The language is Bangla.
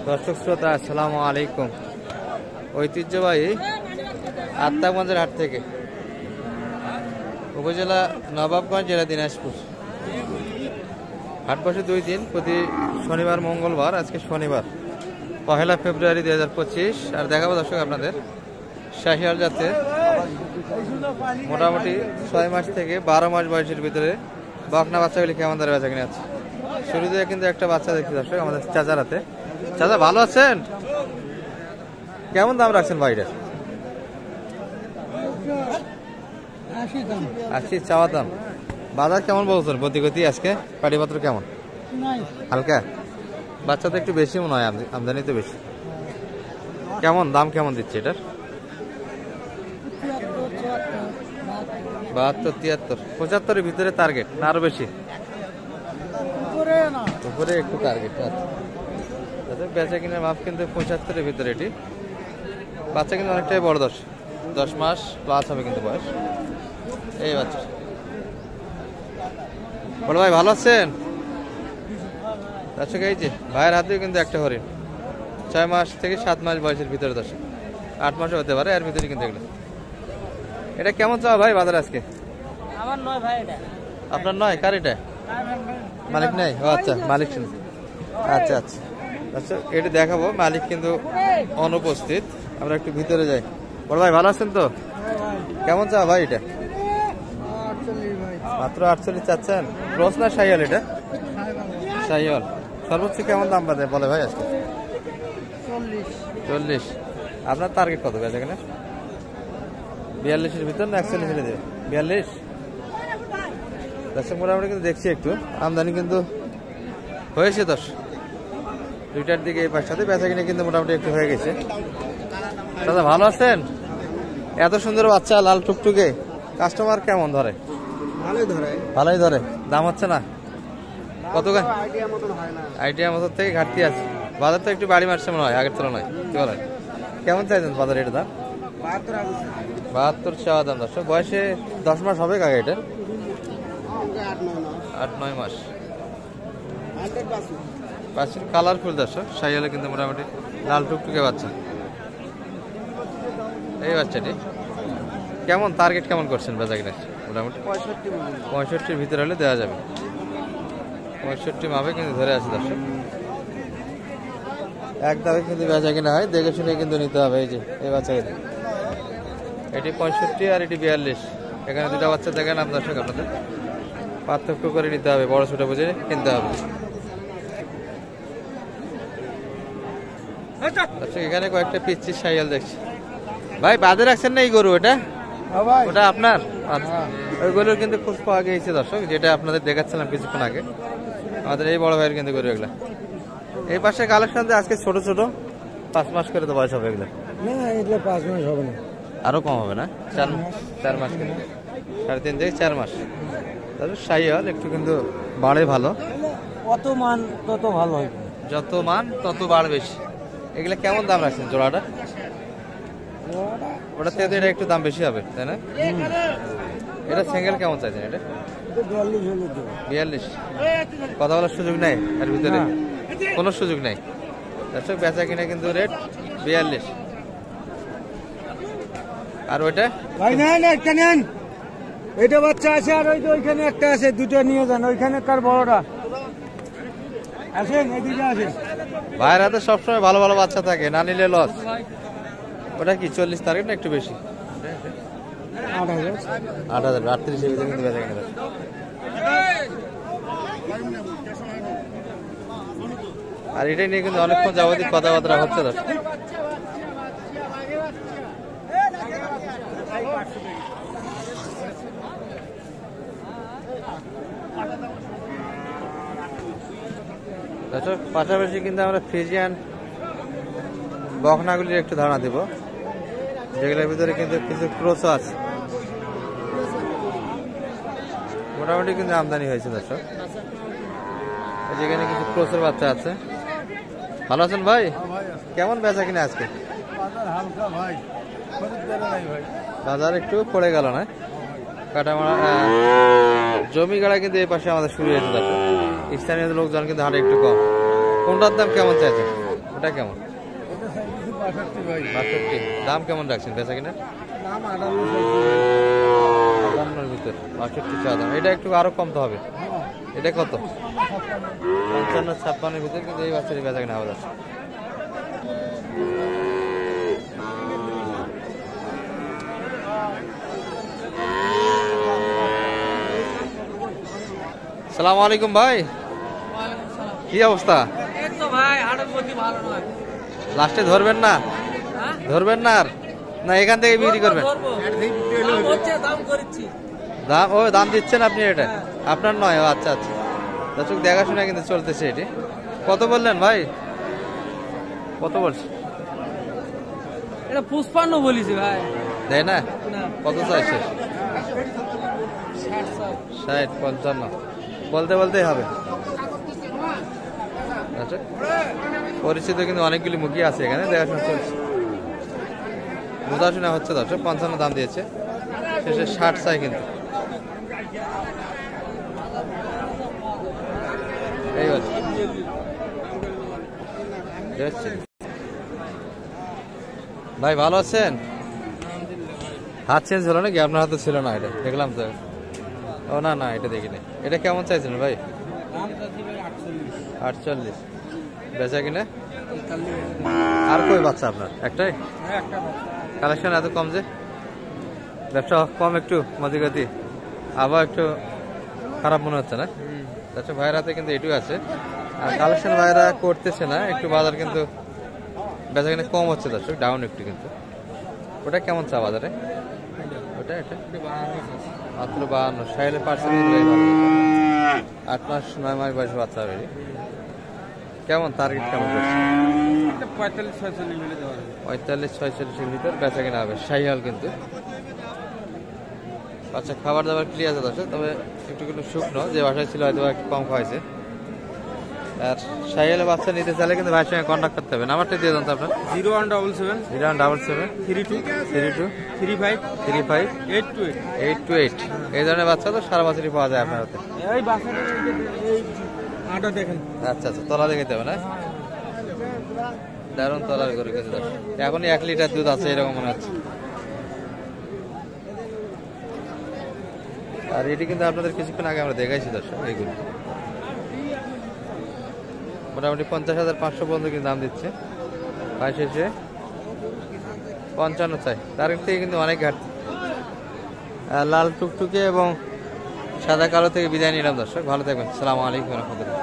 দর্শক শ্রোতা আসসালামু আলাইকুম। ঐতিহ্যবাহী আত্মাগঞ্জের হাট থেকে, উপজেলা নবাবগঞ্জ, জেলা দিনাজপুর। হাট বসে 2 দিন, প্রতি শনিবার মঙ্গলবার। আজকে শনিবার 1 ফেব্রুয়ারি 2025। আর দেখাবো দর্শক আপনাদের শাহিওয়াল জাতের মোটামুটি 6 মাস থেকে 12 মাস বয়সের ভিতরে বকনা বাচ্চাগুলি কেমন ধরে বেচা কিনে আছে। শুরুতে কিন্তু একটা বাচ্চা দেখছি দর্শক আমাদের চাচার হাতে। চাচা ভালো আছেন? কেমন দাম রাখছেন ভাইটার? 80 চাওয়া দাম। বাজার কেমন বলছেন প্রতিগতি আজকে? পাটিপত্র কেমন? হালকা। বাচ্চা তো একটু বেশি মনে হয়, আমদানি তো বেশি। কেমন দাম কেমন দিচ্ছে এটার? 72, 73, 75-এর ভিতরে টার্গেট না আরো বেশি? উপরে একটু টার্গেট আছে। বেচা কিনার মাপ কিন্তু 75-এর ভিতরে। এটি বাচ্চা কিন্তু অনেকটাই বড়, 10 মাস প্লাস হবে কিন্তু বয়স এই বাচ্চা। বড় ভাই ভালো আছেন? দর্শক এই যে ভাইয়ের হাতেও কিন্তু একটা হরিণ, 6 মাস থেকে 7 মাস বয়সের ভিতরে, 8 মাসও হতে পারে, এর ভিতরে কিন্তু এগুলো। এটা কেমন চাও ভাই বাজার আজকে? আমার নয় ভাই। এটা আপনার নয়? কার এটা? মালিক নেই? ও আচ্ছা, মালিক শুনছি। আচ্ছা আচ্ছা আচ্ছা, এটা দেখাবো, মালিক কিন্তু অনুপস্থিত। আমরা একটু ভিতরে যাই। বড় ভাই ভালো আছেন তো? কেমন চা ভাই এটা? মাত্র 48 চাচ্ছেন। ক্রস না শাহিওয়াল? এটা শাহিওয়াল। সর্বোচ্চ কেমন দাম বাদে বলে ভাই আজকে? 40। আপনার টার্গেট কত বেচা কিনা? 42-এর ভিতর না 41 ফেলে দেবে? 42। দর্শক মোটামুটি কিন্তু দেখছি একটু আমদানি কিন্তু হয়েছে 2টার দিকে। এই পাঁচ সাথে বেচা কিনে কিন্তু মোটামুটি একটু হয়ে গেছে। দাদা ভালো আছেন? এত সুন্দর বাচ্চা লাল টুকটুকে, কাস্টমার কেমন ধরে? ভালোই ধরে। দাম হচ্ছে না? কত? আইডিয়া মতো থেকে ঘাটতি আছে। বাজার তো একটু বাড়ি মারছে মনে হয় আগের তুলনায়। কেমন চাইছেন বাজার এটা দাম? 72 চাওয়া দাম। দর্শক বয়সে 10 মাস হবে কাকা এটা? 8-9 মাস। বাচ্চার কালারফুল দর্শক, শাহিওয়ালে কিন্তু মোটামুটি লাল টুকটুকে বাচ্চা। এই বাচ্চাটি কেমন টার্গেট কেমন করছেন বেচা কিনা? মোটামুটি 65-র ভিতরে হলে দেওয়া যাবে। 65 মাপে কিন্তু ধরে আছে দর্শক। এক দামে কিন্তু বেচা কিনা হয়, দেখে শুনে কিন্তু নিতে হবে। এই যে এই বাচ্চা, এটি 65 আর এটি 42। এখানে 2টা বাচ্চা দেখেন আপনার দর্শক, আপনাদের পার্থক্য করে নিতে হবে, বড় ছোট বুঝে কিনতে হবে। এখানে কয়েকটা পিচ্ছি শাহিওয়াল দেখছি ভাই। বাদে রাখছেন না এই গরু? এটা ওটা আপনার? আচ্ছা, ওই গরুর কিন্তু খোঁজ পাওয়া গিয়েছে দর্শক, যেটা আপনাদের দেখাচ্ছিলাম কিছুক্ষণ আগে। আমাদের এই বড় ভাইয়ের কিন্তু গরু এগুলা। এই পাশে কালেকশন আজকে ছোট ছোট 5 মাস করে তো বয়স হবে এগুলো। 5 মাস হবে না, আরো কম হবে না? 4 মাস করে, 3.5 থেকে 4 মাস। তবে শাহিওয়াল একটু কিন্তু বাড়ে ভালো। কত মান তত ভালো হয়, যত মান তত বাড় বেশি। এগুলা কেমন দাম রাখছেন জোড়াটা? ওটার থেকে এটা একটু দাম বেশি হবে, তাই না? এটা সিঙ্গেল কেমন চাইছেন? এটা 42। কথা বলার সুযোগ নাই এর ভিতরে? কোনো সুযোগ নাই দর্শক। বেচা কিনা কিন্তু রেট 42। আর ওইটা ভাই নেন, একটা নেন। এটা বাচ্চা আছে, আর ওই যে ওইখানে একটা আছে, 2টা নিয়ে যান। ওইখানে কার বড়টা আসেন, এদিকে আসেন। ভাইয়ের হাতে সবসময় ভালো ভালো বাচ্চা থাকে, না নিলে লস। ওটা কি 40 টার্গেট না একটু বেশি? 8,000। 8,000, 38-এর ভিতরে কিন্তু বেচা কিনা। আর এটাই নিয়ে কিন্তু অনেকক্ষণ যাবতীয় কথাবার্তা হচ্ছে দর্শক। পাশাপাশি কিন্তু আমরা ফ্রিজিয়ান বকনাগুলির একটু ধারণা দিব, যেগুলোর ভিতরে কিন্তু কিছু ক্রস আছে। মোটামুটি কিন্তু আমদানি হয়েছে দর্শক। যেখানে কিছু ক্রসের বাচ্চা আছে। ভালো আছেন ভাই? কেমন বেচা কিনা আজকে? বাজার একটু পড়ে গেল না? কাটামারা জমি গাড়া কিন্তু এই পাশে আমাদের শুরু হয়েছে দর্শক। স্থানীয় লোকজন কিন্তু হাটে একটু কম। কোনটার দাম কেমন চাইছে? ওটা কেমন? 62। দাম কেমন রাখছেন বেচা কিনা? 58 ভিতর 62 চা দাম। এটা একটু আরো কম তো হবে। এটা কত? 55-56 ভিতর, কিন্তু এই বাচ্চাটি বেচা কিনা হবে। সালাম আলাইকুম ভাই, কি অবস্থা? লাস্টে ধরবেন না? ধরবেন না আর না এখান থেকে বিক্রি করবেন? দাম ও দাম দিচ্ছেন আপনি? এটা আপনার নয়? আচ্ছা আচ্ছা, দর্শক দেখাশোনা কিন্তু চলতেছে এটি। কত বললেন ভাই? কত বলছে? এটা 55 বলিছি ভাই। দেয় না? কত চাইছে? 60 55 বলতে বলতেই হবে। আচ্ছা, পরিচিত কিন্তু অনেকগুলি মুখী আছে এখানে, দেখাশোনা চলছে, বোঝাশোনা হচ্ছে। দর্শক 55 দাম দিয়েছে, শেষে 60 চাই কিন্তু। এই হচ্ছে ভাই, ভালো আছেন? হাত চেঞ্জ হলো নাকি? আপনার হাতে ছিল না এটা, দেখলাম তো। ও না না, এটা দেখিনি। এটা কেমন চাইছেন ভাই? 48। বেচা কিনে? আর কই বাচ্চা আপনার? একটাই? কালেকশন এত কম যে? ব্যবসা কম একটু, মতিগতি আবার একটু খারাপ মনে হচ্ছে না? আচ্ছা, ভাইয়ের হাতে কিন্তু এটু আছে, আর কালেকশন ভাইরা করতেছে না, একটু বাজার কিন্তু বেচা কিনে কম হচ্ছে দর্শক, ডাউন একটু কিন্তু। ওটা কেমন চা বাজারে? ওটা এটা মাত্র 52। সাইলের পার্সেন্ট 8 মাস 9 মাস বয়স বাচ্চা হবে। কেমন টার্গেট কেমন করছে? 45-46 ভিতর বেচা কিনা হবে। শাহিওয়াল কিন্তু আচ্ছা, খাবার দাবার ক্লিয়ার আছে দর্শক, তবে একটু কিন্তু শুকনো, যে বাসায় ছিল হয়তো একটু কম খাওয়াইছে। আর শাহিওয়ালের বাচ্চা নিতে চাইলে কিন্তু ভাইয়ের সঙ্গে কন্ট্যাক্ট করতে হবে। নাম্বারটা দিয়ে দেন তো আপনার। 0177 0177 32 35 35 828। এই ধরনের বাচ্চা তো সারা বছরই পাওয়া যায় আপনার হাতে। এই বাসাটা এই আটা দেখেন। আচ্ছা আচ্ছা, তলা দেখে দেবে না? দারুণ তলার করে কিন্তু দর্শক, এখনই 1 লিটার দুধ আছে এরকম মনে হচ্ছে। আর এটি কিন্তু আপনাদের কিছুক্ষণ আগে আমরা দেখাইছি দর্শক। এইগুলো মোটামুটি 50,500 পর্যন্ত কিন্তু দাম দিচ্ছে। ভাই শেষে 55 চাই, তার থেকে কিন্তু অনেক ঘাটতি। লাল টুকটুকে এবং সাদা কালো থেকে বিদায় নিলাম দর্শক, ভালো থাকবেন। আসসালামু আলাইকুম রহমতুল্লাহ।